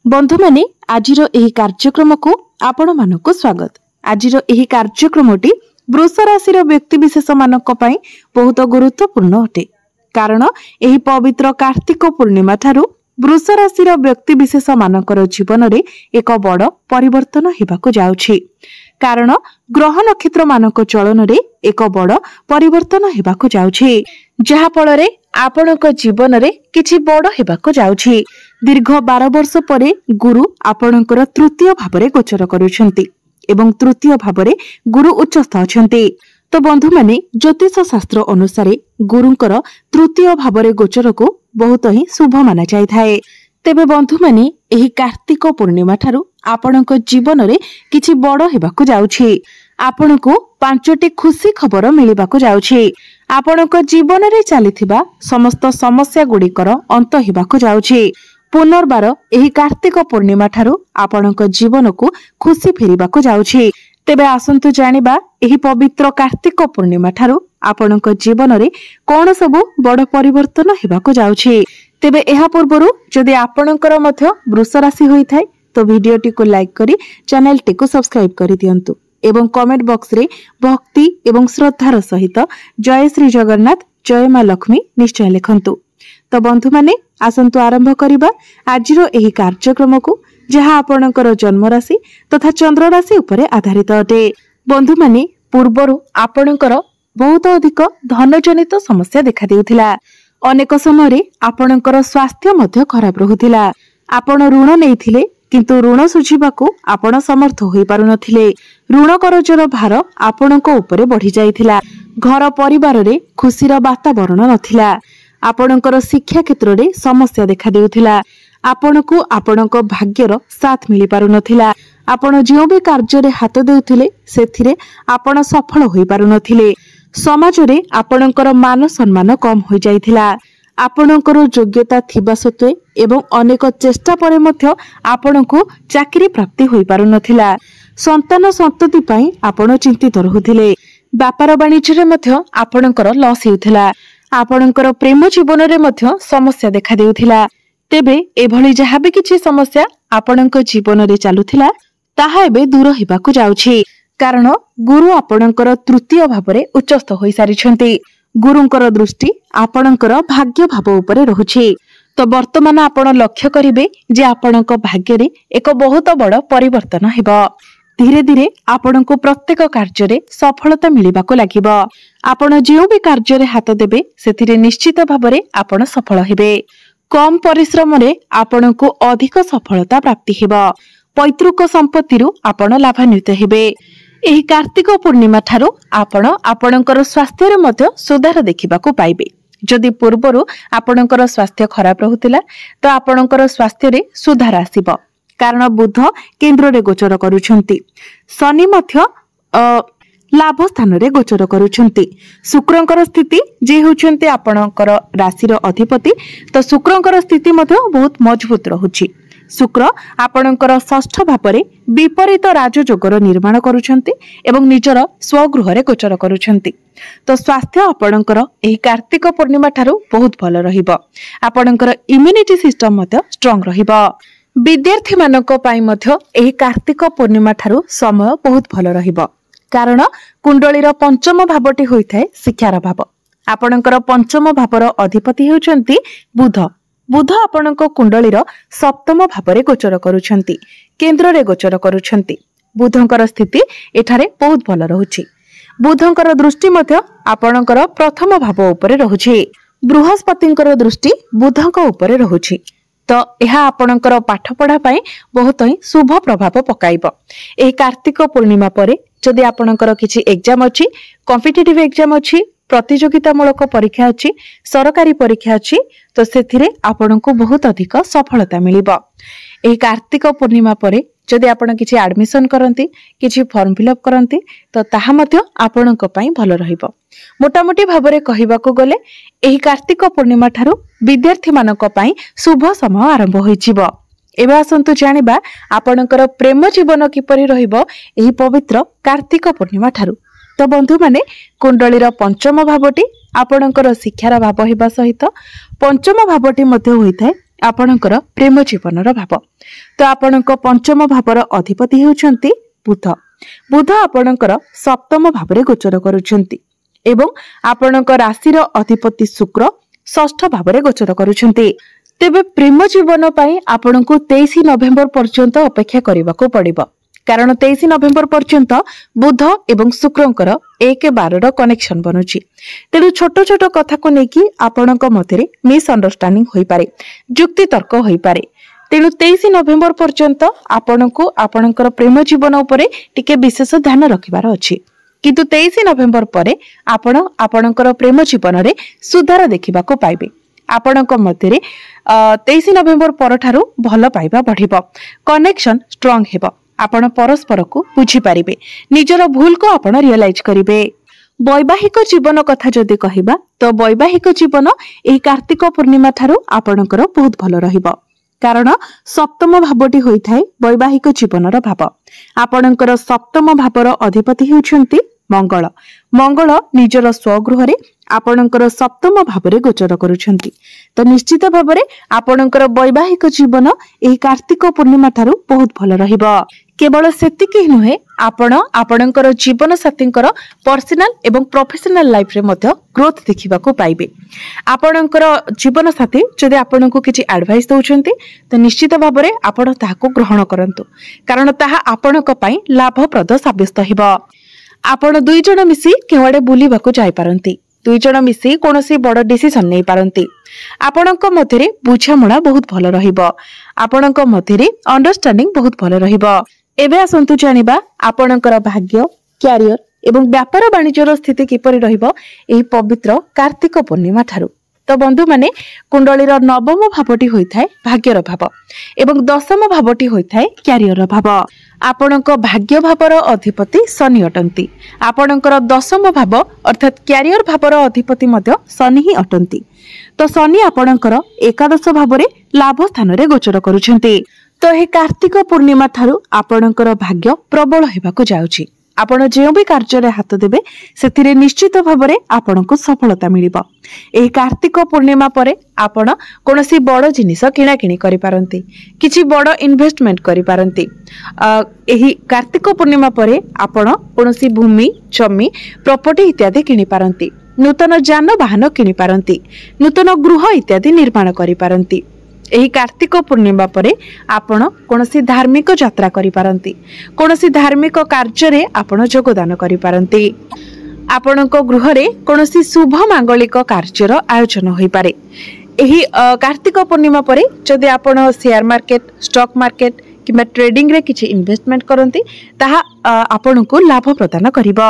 बंधु माने आजिर एही कार्यक्रम को आपण मानको स्वागत। आजिर एही कार्यक्रमटी वृष राशि व्यक्ति विशेष मानक पई बहुत गुरुत्वपूर्ण अटे, कारण एही पवित्र कार्तिक पूर्णिमा ठारू वृष राशि व्यक्ति विशेष मानकर जीवन रे एक बड़ परिवर्तन हेबाको जाउछि। कारण ग्रह नक्षत्र मानक चलन रे एक बड़ परिवर्तन हेबाको जाउछि, जहा फल रे आपणक जीवन रे किछि बड़ हेबाको जाउछि। दीर्घ 12 वर्ष परे गुरु आपणकर तृतीय भावरे गोचर करूछंती एवं तृतीय भावरे गुरु उच्चस्थ अछंती। तो बंधु माने ज्योतिष शास्त्र अनुसारे गुरुंकर तृतीय भावरे गोचर को बहुत ही शुभ माना जाय थाए। तेबे बंधु माने एही कार्तिक पूर्णिमा ठारू आपणक जीवन रे किछि बड़ हेबाको जाउछि। आपणको 5टी खुशी खबर मिलिबाको जाउछि। आपणक जीवन रे चलीथिबा समस्त समस्या गुड़िकर अंत हेबाको जाउछि। पुनर्बार एही कार्तिक पूर्णिमा ठारू आपणक जीवन को खुशी फेरिबाको जाउछि। तेबे आसंतु जानिबा एही पवित्र कार्तिक पूर्णिमा ठारू आपणक जीवन रे कोन सबु बड़ परिवर्तन हेबाको जाउछि। तेबे एहा पूर्वरु जदि आपणकर मध्य वृष राशि होई थाए तो वीडियोटी को लाइक करी चैनल टी को सब्सक्राइब करि दियंतु एवं कमेंट बॉक्स रे भक्ति एवं श्रद्धार सहित जय श्री जगन्नाथ जय मां लक्ष्मी निश्चय लिखंतु। तो बंधु माने आसंतु आरंभ करिबा आजिरो एही कार्यक्रम को, जहा आपणकर जन्म राशि तथा चंद्र राशि उपरे आधारित अटे। बंधु माने पूर्वरु आपणकर बहुत अधिक धनजनित समस्या देखा देउथिला। अनेक समय आपणकर स्वास्थ्य मध्य खराब रहुथिला। आपण ऋण नेइथिले किंतु ऋण सुझिबाकू आपण समर्थ होई पारु नथिले। ऋण करजर भार आपणको उपरे बढ़ी जाइथिला। घर परिवार रे खुशीर वातावरण नथिला। आपणकर शिक्षा क्षेत्र रे समस्या देखा देउथिला। आपणको आपणको भाग्यर साथ मिली पारु नथिला। आपण जो भी कार्य रे हाथ देउथिले सेथिरे आपण सफल होई पारु नथिले। समाज रे आपणकर मान सम्मान कम होई जाइथिला। आपणकर योग्यता थिबा सत्वे एवं अनेक चेष्टा परे मध्य आपणको चाकरी प्राप्ति होई पारु नथिला। संतान संतति पई आपण चिंतित रहुथिले। व्यापार वाणिज्य रे मध्य आपणकर लॉस हेउथिला। आपणकर प्रेम जीवन रे मध्य समस्या देखा देउथिला। तेबे एभली जहाबे किछि समस्या आपणक जीवन रे चालुथिला ताहा एबे दूर हेबाकू जाउछि। कारण गुरु आपणकर तृतीय भावरे उच्चस्थ होई सारिछंती। गुरुंकर दृष्टि आपणकर भाग्य भाव उपरे रहुछि। तो वर्तमान आपण लक्ष्य करिवे जे आपणक भाग्य रे एक बहुत बड़ परिवर्तन हेबो। धीरे धीरे आपणको प्रत्येक कार्य रे सफलता मिलिबाको लागिबो। आपण जेउ भी कार्य रे हाथ देबे सेथिरे निश्चित भावरे आपण सफल हेबे। कम परिश्रम रे आपणको अधिक सफलता प्राप्ति हेबो। पैतृक संपत्ति रु आपण लाभान्वित हेबे। एही कार्तिक पूर्णिमा ठारू आपण आपणकर स्वास्थ्य रे मध्य सुधार देखिबाको पाइबे। जदि पूर्वरु आपणकर स्वास्थ्य खराब रहुतिला तो आपणकर स्वास्थ्य रे सुधार आसीबो। कारण बुध केंद्र रे गोचर करूछंती। शनि मध्य लाभ स्थान रे गोचर करूछंती। शुक्रंकर स्थिति जे होछंती आपणकर राशि रो अधिपति, तो शुक्रंकर स्थिति मध्य बहुत मजबूत रहुछि। शुक्र आपणकर षष्ठ भावरे विपरीत राजयोगर निर्माण करूछंती एवं निजर स्वगृह रे गोचर करूछंती। तो स्वास्थ्य आपणकर एही कार्तिक पूर्णिमा ठारू बहुत भल रहिबो। आपणकर इम्यूनिटी सिस्टम मध्य स्ट्रांग रहिबो। विद्यार्थी मानक पई मध्य एही कार्तिक पूर्णिमा ठारू समय बहुत भल रहिबो। कारण कुंडलीर पंचम भावटी होइथाय शिक्षार भाव। आपणकर पंचम भावर अधिपति हेउचंती बुध। बुध आपणक कुंडलीर सप्तम भावरे गोचर करूछंती, केंद्र रे गोचर करूछंती। बुधंकर स्थिति एठारे बहुत भल रहुछि। बुधंकर दृष्टि मध्य आपणकर प्रथम भाव उपरे रहुछि। बृहस्पतिंकर दृष्टि बुधंक उपरे रहुछि। तो यह आपणकर पाठ पढ़ा पई बहुत ही शुभ प्रभाव पकाइबो। एही कार्तिक पूर्णिमा परे जदि आपणकर किछि एग्जाम अछि, कॉम्पिटिटिव एग्जाम अछि, प्रतियोगितामूलक परीक्षा अछि, सरकारी परीक्षा अछि, तो सेथिरे आपणको बहुत अधिक सफलता मिलिबो। एही कार्तिक पूर्णिमा परे जदि आपण किछि एडमिशन करंती, किछि फॉर्म फिलअप करंती, तो ताहा मध्य आपणको पई भलो रहिबो। मोटामोटी भाबरे कहिबाको गले एही कार्तिक पूर्णिमा ठारू विद्यार्थी मानक पई शुभ समय आरंभ होइछिबो। एबे आसंतु जानिबा आपणकर प्रेम जीवन किपरि रहिबो एही पवित्र कार्तिक पूर्णिमा ठारू। तो बंधु माने कुंडलीर पंचम भावटी आपणकर शिक्षार भाव हेबा सहित पंचम भावटी मध्य होइथाय आपणकर प्रेम जीवनर भाव। तो आपणक पंचम भावर अधिपति हेउछन्ति बुध। बुध आपणकर सप्तम भाव गोचर करुछन्ति एवं आपणक राशिर अधिपति शुक्र षष्ठ भाव गोचर करुछन्ति। तेबे प्रेम जीवन पाई आपणको 23 नवेम्बर पर्यंत अपेक्षा करबाको पड़िबो, कारण 23 नवेम्बर पर्यंत बुध एवं शुक्रंकर 1-12 कनेक्शन बनुची। तेणु छोट छोट कथा को लेकिन आपणक मध्य मिसअंडरस्टैंडिंग होई पारे, जुक्ति तर्क होई पारे। तेणु 23 नवेम्बर पर्यंत आपणको आपणकर प्रेम जीवन उपरे टिके विशेष ध्यान रखिबार अछि, किंतु 23 नवेम्बर परे आपण आपणकर प्रेम जीवन रे सुधार देखिबाको पाइबे। आपणक मध्य 23 नवेम्बर परठारु भल पाइबा बढ़िबो, कनेक्शन स्ट्रांग हेबो, आपण परस्पर को बुझी पारिबे, निजर भूल को आपण रियलाइज करिवे। वैवाहिक जीवन कथा जदि कहिबा तो वैवाहिक जीवन एही कार्तिक पूर्णिमा ठारू आपणकर बहुत भल रहिबो, कारण सप्तम भावटी होइथाय वैवाहिक जीवनर भाव। आपणकर सप्तम भावर अधिपति हेउछन्ति मंगल। मंगल निजर स्वगृह रे आपणकर सप्तम भाव गोचर करुछन्ति। तो निश्चित भाव में आपणकर वैवाहिक जीवन एही कार्तिक पूर्णिमा ठारू बहुत भल रहिबो। केवल सेतिकी नुहे, आपण आपणकर जीवन साथींकर पर्सनल एवं प्रोफेशनल लाइफ रे मध्य ग्रोथ देखिबाको पाइबे। आपणकर जीवन साथी जदि आपणको किछि एडवाइस दउछन्ति तो निश्चित भाव में आपण ताहाको ग्रहण करंतु, कारण ताहा आपणक पई लाभप्रद साब्यस्त हेबो। आपण दुई जण मिसी केवडे बुलीबाको जाय पारंती, दुई जण मिसी कोनोसी बड़ डिसिजन नै पारंती। आपणक मध्यरे बुझामणा बहुत भल रहिबो, आपणक मध्यरे अंडरस्टैंडिंग बहुत भल रहिबो। एबे आसंतु जानिबा आपणकर भाग्य, कैरियर एवं व्यापार वाणिज्यर स्थिति किपरि रहिबो एही पवित्र कार्तिक पूर्णिमा ठारू। तो बंधु माने कुंडलीर नवम भावटी होइथाय भाग्यर भाव एवं दशम भावटी होइथाय कैरियर भाव। आपणक भाग्य भावर अधिपति शनि अटंती, आपणकर दशम भाव अर्थात कैरियर भावर अधिपति मध्य शनि ही अटंती। तो शनि आपणकर एकादश भाव लाभ स्थान रे गोचर करुछन्ति। तो हे कार्तिक पूर्णिमा ठारू आपणकर भाग्य प्रबल हेबाको जाउची। आपण जो भी कार्य रे हाथ देबे सेथिरे निश्चित भाव में आपनको सफलता मिलिबो। एही कार्तिक पूर्णिमा परे आपण कोनोसी बड़ जिनिस किणा किणी करि पारंती, किछि बड़ इन्वेस्टमेंट करि पारंती। एही कार्तिक पूर्णिमा परे आपण कोनोसी भूमि, जमी, प्रॉपर्टी इत्यादि किणी पारंती, नूतन जान वाहन किणी पारंती, नूतन गृह इत्यादि निर्माण करि पारंती। एही कार्तिक पूर्णिमा परे आपण कोनोसी धार्मिक यात्रा करि पारंती, कोनोसी धार्मिक कार्य रे आपण योगदान करि पारंती। आपणक गृह रे कोनोसी शुभ मांगलिक कार्यर आयोजन होई पारे। एही कार्तिक पूर्णिमा परे जदि आपण शेयर मार्केट, स्टॉक मार्केट किबा ट्रेडिंग रे किछि इन्वेस्टमेंट करंती ताहा आपणको लाभ प्रदान करिवो।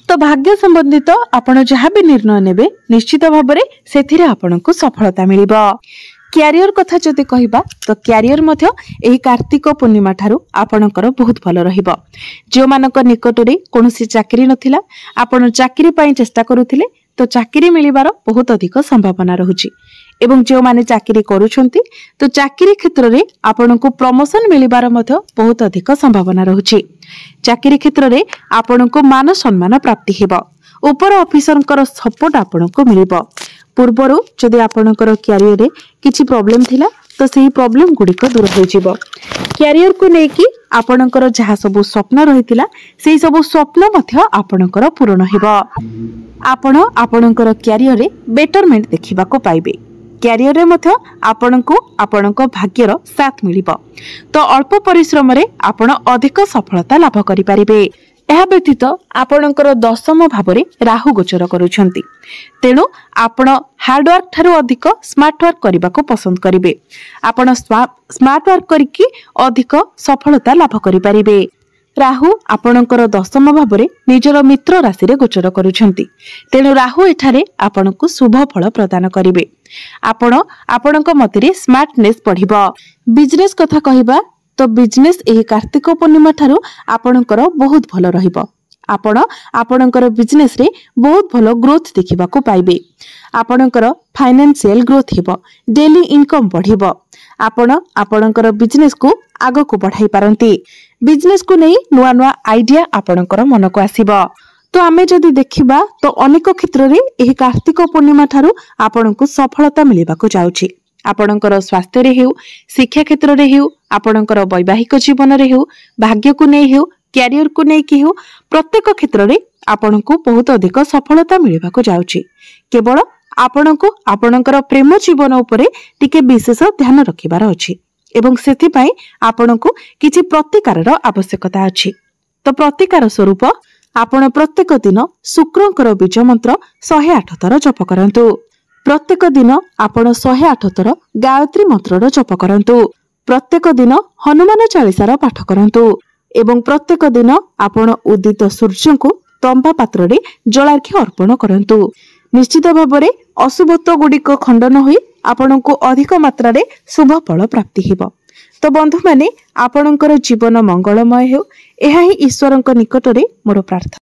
तो भाग्य संबंधित आपण जहा भी निर्णय नेबे निश्चित भाव में सेथिरे आपणको सफलता मिलिबो। कैरियर कथा जदि कहिबा तो कैरियर मध्य एही कार्तिक पूर्णिमा ठारू आपणकर बहुत भल रहिबो। जो मानक निकट रे कोनोसी चाकरी नथिला, आपण चाकरी पई चेष्टा करूथिले तो चाकरी मिलिबार बहुत अधिक संभावना रहुची। एवं जो माने चाकरी करूछंती तो चाकरी क्षेत्र रे आपणको प्रमोशन मिलिबार मध्य बहुत अधिक संभावना रहुची। चाकरी क्षेत्र रे आपणको मान सम्मान प्राप्ति हेबो, ऊपर ऑफिसरकर सपोर्ट आपणको मिलिबो। पूर्वरु जदि आपणकर कैरियर रे किछि प्रॉब्लम थिला तो सेही प्रॉब्लम गुडिक दूर होई जिवो। कैरियर को नेकी आपणकर जहा सब स्वप्न रहितिला सेही सब स्वप्न मध्य आपणकर पूर्ण हेबो। आपण आपणकर कैरियर रे बेटरमेंट देखिबा को पाइबे। कैरियर रे मध्य आपणको आपणक भाग्यर साथ मिलिबो। तो अल्प परिश्रम रे आपण अधिक सफलता लाभ करि पारिबे। एहा व्यतीत आपणकर दशम भाव में राहु गोचर करुछन्ति, तेणु आपण हार्डवर्क ठारू अधिक स्मार्ट वर्क करने को पसंद करिवे। आपण स्मार्ट वर्क करके अधिक सफलता लाभ करि पारिबे। राहु आपणकर दशम भाव में निजर मित्र राशि रे गोचर करुछन्ति, तेणु राहु एठारे आपणको शुभ फल प्रदान करिवे। आपण आपणक मतिरे स्मार्टनेस बढ़िबो। बिजनेस कथा कहिबा तो बिजनेस एही कार्तिक पूर्णिमा ठारू आपणकर बहुत भल रहिबो। आपण आपणकर बिजनेस रे बहुत भल ग्रोथ देखिबा को पाइबे। आपणकर फाइनेंशियल ग्रोथ हेबो, डेली इनकम बढ़िबो। आपण आपणकर बिजनेस को आगो को बढ़ाई पारंती। बिजनेस को नहीं नुआ नुआ आइडिया आपणकर मन को आसीबो। तो आमे जदि देखिबा तो अनेक क्षेत्र रे एही कार्तिक पूर्णिमा ठारू आपणको सफलता मिलिबा को जाउछि। आपणकर स्वास्थ्य रे हेउ, शिक्षा क्षेत्र रे हेउ, आपणकर वैवाहिक जीवन रे हेउ, भाग्य को नै हेउ, कैरियर को नै कि हेउ, प्रत्येक क्षेत्र रे आपणको बहुत अधिक सफलता मिलबा को जाउची। केवल आपणको आपणकर प्रेम जीवन उपरे टिके विशेष ध्यान रखिबार अछि एवं सेथि पई आपणको किछि प्रतिकारर आवश्यकता अछि। तो प्रतिकार स्वरूप आपण प्रत्येक दिन शुक्रंकर बीज मंत्र 108 थर जप करंतु। प्रत्येक दिन आपण 108 थर गायत्री मंत्रर जप करंतु। प्रत्येक दिन हनुमान चालीसार पाठ करंतु एवं प्रत्येक दिन आपण उदित सूर्य को तंबा पात्र रे जलार्घ्य अर्पण करंतु। निश्चित भाबरे अशुभत्व गुड़िक खंडन होई आपणको अधिक मात्रा रे शुभ फल प्राप्ति हेबो। तो बंधु माने आपणकर जीवन मंगलमय हेउ, एहा ही ईश्वरक निकटरे मोर प्रार्थना।